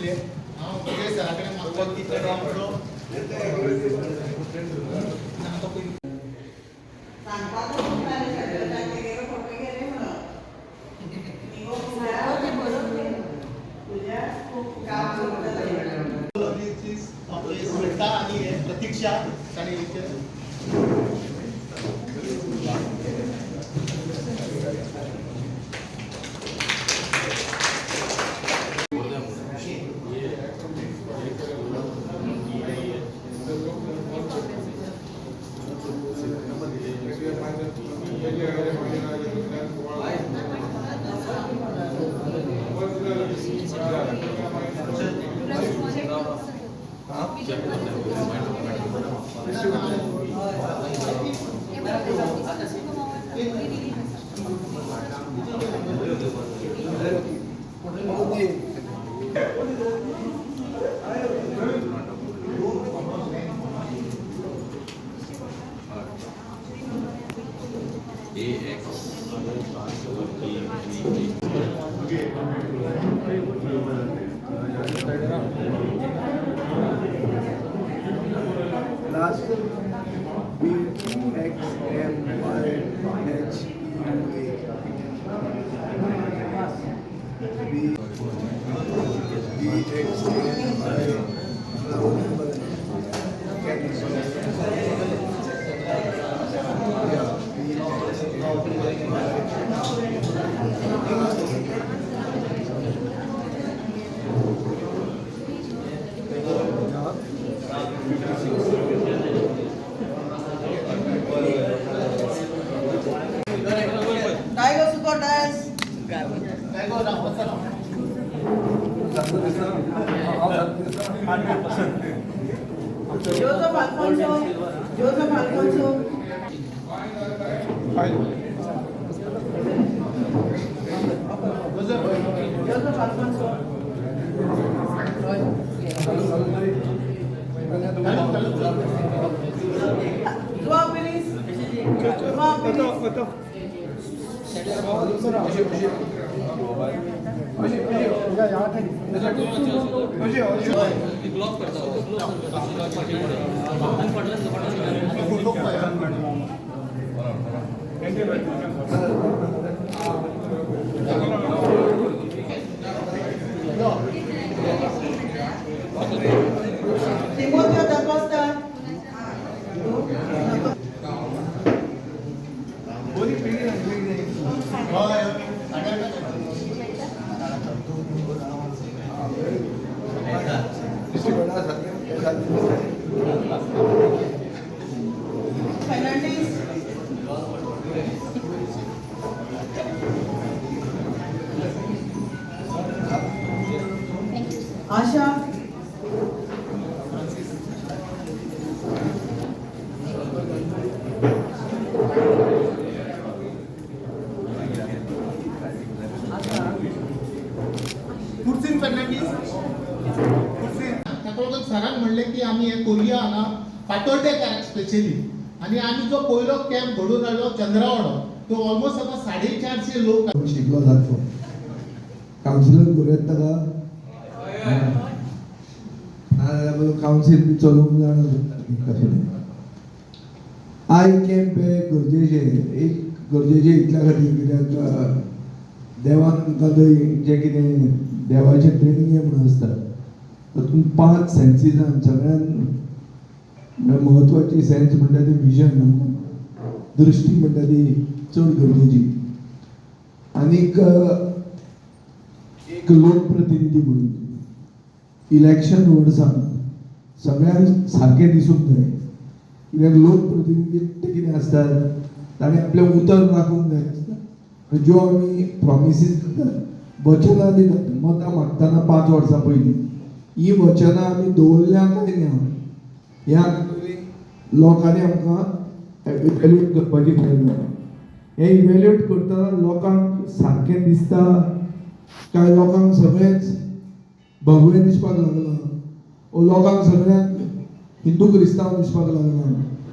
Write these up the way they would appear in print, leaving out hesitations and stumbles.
पयले हांव मुगे सरा कडेन मागपाक कितले रावलो स्मिता आणि प्रतीक्षा ताणी last B X M Y H E A B X M Tiger super dance. Tiger na pasal. Joseph Alfonso. Joseph Alfonso. Joseph Alfonso. Joao Pires. Joao Pires. Timoteo da Costa. Fernandez. Asha. कुर्सीन Fernandes ताका सरान म्हणले की आमी हे Korea हांगा फातोर्डे camp specially आणि आमी जो पयलो कॅम्प घडून हाडलो चंद्रावडो तो ऑलमोस्ट आता 450 लोक शिकलो जातो काउन्सिलर करूयात ताका काउन्सिल बी चलोवंक जाणा कशें आय कॅम्प हे गरजेचें एक गरजेचें इतल्या खातीर कित्याक देवान आमकां जें कितें देवाचें ट्रेनींग म्हणून आसता तातूंत 5 सेन्सीजान सगळ्यान म्हत्वाची सेन्स म्हणटा ती विजन आमकां दृश्टी म्हणटा ती चड गरजेची आनीक एक लोकप्रतिनिधी म्हणून इलेक्शन वर्सां सगळ्यांक सारकें दिसूंक जाय कित्याक लोकप्रतिनिधी ते कितें आसतात ताणें आपलें उतर राखूंक जाय आसता ज्यो आमी प्रॉमिसीस करतात वचनां दितात मतां मागतना 5 वर्सां पयलीं ही वचनां आमी दवरल्या काय ना ह्या लोकांनी आमकां इवॅल्युएट करपाची गरज आसा हे इवॅल्युएट करतना लोकांक सारकें दिसता काय लोकांक सगळेंच भगवें दिसपाक लागला ओ लोकांक सगळ्यांक हिंदू क्रिस्तांव दिसपाक लागला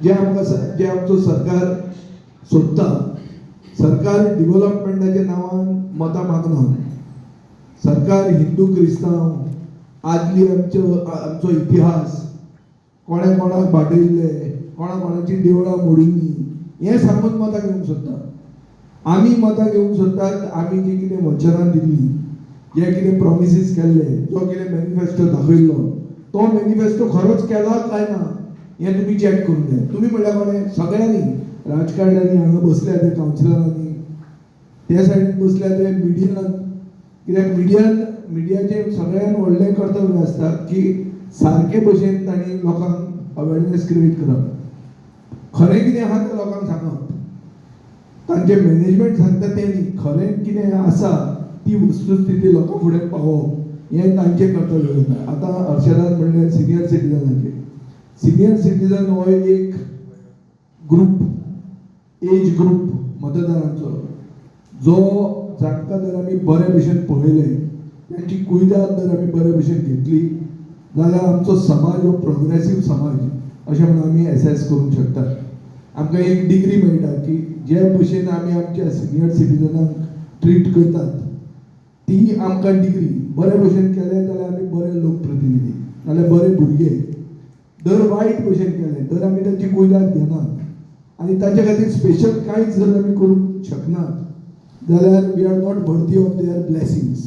जे आमचो सरकार सोदता सरकार डेव्हलपमेंटाच्या नांवान मतां मागना सरकार हिंदू क्रिस्तांव आदली आमचो इतिहास कोणे कोणाक भाटयल्ले कोणाची देवळां मोडिल्लीं हें सांगून मतां घेवंक सोदता आमी मतां घेवंक सोदतात आमी जी कितें वचनां दिल्लीं जे कितें प्रॉमिसीस केल्ले जो कितें मॅनिफेस्टो दाखयल्लो तो मॅनिफेस्टो खरोच केला काय ना हें तुमी चॅक करूंक जाय तुमी म्हळ्यार कोणें सगळ्यांनी राजकारण्यांनी हांगा बसल्या ते कावन्सिलरांनी ते सायडीन बसल्या ते मिडियान कित्याक मिडियाचें सगळ्यान व्हडलें कर्तव्य आसता की सारके भशेन तांणी लोकांक अवेरनेस क्रिएट करप खरें कितें आहा तें लोकांक सांगप तांचें मॅनेजमेंट सांगता तें न्ही खरें कितें आसा ती वस्तुस्थिती लोकां फुडें पावोवप हें तांचें कर्तव्य जाता आतां हर्षदान म्हणलें सिनियर सिटीजन हो एक ग्रूप एज ग्रूप मतदारांचो जो जांकां जर आमी बरे भशेन पळयले तांची कुयदाद जर आमी बरे भशेन घेतली जाल्यार आमचो समाज हो प्रोग्रेसीव समाज अशें म्हणून आमी एसेस करूंक शकतात आमकां एक डिग्री मेळटा की जे भशेन आमी आमच्या सिनियर सिटीजनांक ट्रीट करतात ती आमकां डिग्री बरे भशेन केले जाल्यार आमी बरे लोकप्रतिनिधी नाल्यार बरे भुरगे दर वायट भशेन केले तर आमी तांची कुयदाद घेनात आनी ताचे खातीर स्पेशल कांयच जर आमी करूंक शकनात जाल्यार we are not worthy of their blessings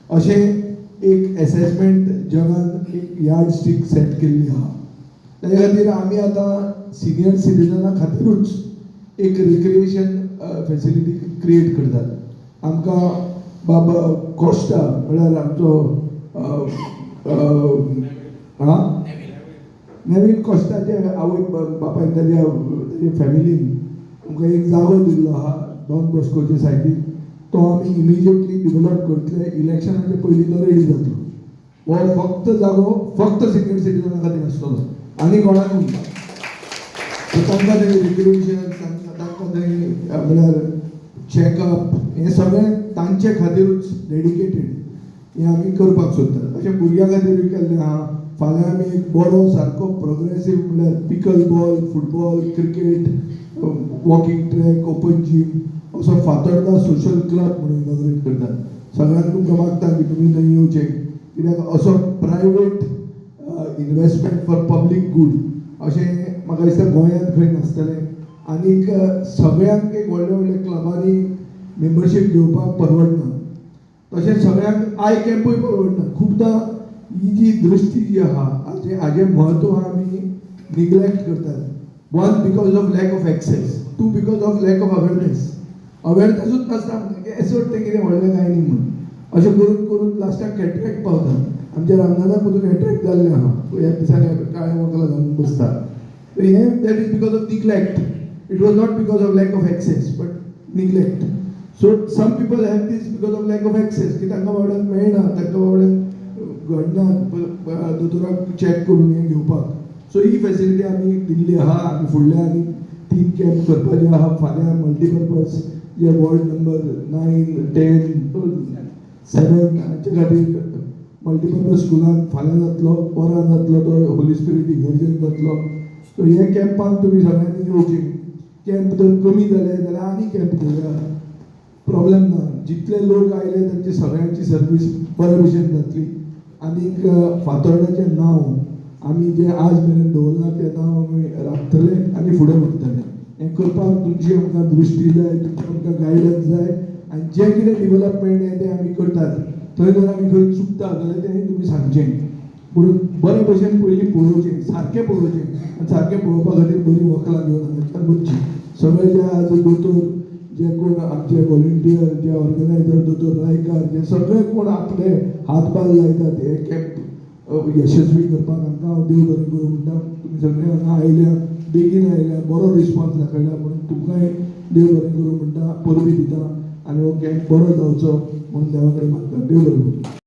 अशें एक एसेसमेंट जगान एक यार्ड स्टीक सेट केल्ली आहा ताचे खातीर आमी आतां सिनियर सिटीजना खातीरूच एक रिक्रिएशन फेसिलिटी क्रिएट करतात आमकां बाबा कोस्टा म्हळ्यार आमचो नेवील कोस्टाचे आवय बापायन ताजे फॅमिलीन आमकां एक जागो दिल्लो आहा डॉन बॉस्कोचे सायडीन तो आमी इमिजिएटली डिवेलप करतले इलेक्शनाचे पयलीं तो रेडी जातलो हो फक्त जागो फक्त सिनियर सिटीजना खातीर आसतलो आनी कोणाक न्ही तांकां थंय रिक्रिएशन तांकां थंय म्हळ्यार चॅकअप हें सगळें तांचे खातीरूच डेडिकेटेड हें आमी करपाक सोदतात अशें भुरग्यां खातीरूय केल्लें आहा फाल्यां आमी एक बरो सारको प्रोग्रेसीव म्हळ्यार pickleball football cricket walking track open gym असो फातर्डा सोशल क्लब म्हणून इनॉग्रेट करतात सगळ्यांक तुमकां मागता की तुमी थंय येवचें कित्याक असो private investment for public good अशें म्हाका दिसता गोंयांत खंय नासतलें आनीक सगळ्यांक एक व्हडल्या व्हडल्या क्लबांनी मेंबरशीप घेवपाक परवडना तशेंच सगळ्यांक आय कॅम्पूय परवडना खुबदां ही जी दृश्टी जी आहा हाजें म्हत्व आमी निग्लेक्ट करतात one because of lack of access to because of lack of अवेरनेसूच नासता अशें वाटता कितें व्हडलें कांय न्ही म्हणून अशें करून करून लास्टाक कॅट्रॅक्ट पावता आमच्या रामनाथाक पसून एट्रॅक्ट जाल्लें आहा ह्या दिसांनी काळ्या वखलां घालून बसता हें that is because of neglect it was not because of lack of access but neglect so some people have this because of lack of access की तांकां बाबड्यांक मेळना तांकां बाबड्यांक घडना दोतोराक चॅक करून हें घेवपाक सो ही फेसिलिटी आमी दिल्ली आहा आमी फुडल्या आनी 3 कॅम्प करपाचे आहा फाल्यां मल्टीपर्पज जे वॉर्ड नंबर 9, 10, 7 हाचे खातीर मल्टीपर्पज स्कुलान फाल्यां जातलो परां जातलो तो होली स्पिरीट इगर्जेन जातलो सो हे कॅम्पाक तुमी सगळ्यांनी येवचें कॅम्प जर कमी जाले जाल्यार आनी कॅम्प घेवया प्रॉब्लेम ना जितले लोक आयले तांची सगळ्यांची सर्वीस बरे भशेन जातली आनीक फातोर्डाचें नांव आमी जें आज मेरेन दवरलां तें नांव आमी राखतले आनी फुडें व्हरतले हें करपाक तुमची आमकां दृश्टी जाय तुमची आमकां गायडन्स जाय आनी जें कितें डेव्हलपमेंट हें तें आमी करतात थंय जर आमी खंय चुकता जाल्यार तें तुमी सांगचें म्हणून बरे भशेन पयलीं पळोवचें सारकें पळोवचें आनी सारकें पळोवपा खातीर बरीं वखलां घेवन हांगाच्यान वचचीं सगळे जे आज दोतोर जे कोण आमचे व्हॉलंटियर जे ऑर्गनायझर दोतोर रायकार जे सगळे कोण आपले हातपाल लायतात हे कॅम्प यशस्वी करपाक हांकां हांव देव बरें करूं म्हणटा तुमी सगळे हांगा आयल्या बेगीन आयल्या बरो रिस्पॉन्स दाखयला म्हणून तुमकांय देव बरें करूं म्हणटा परबी दिता आनी हो कॅम्प बरो जावचो म्हणून देवा कडेन मागता देव बरें करूं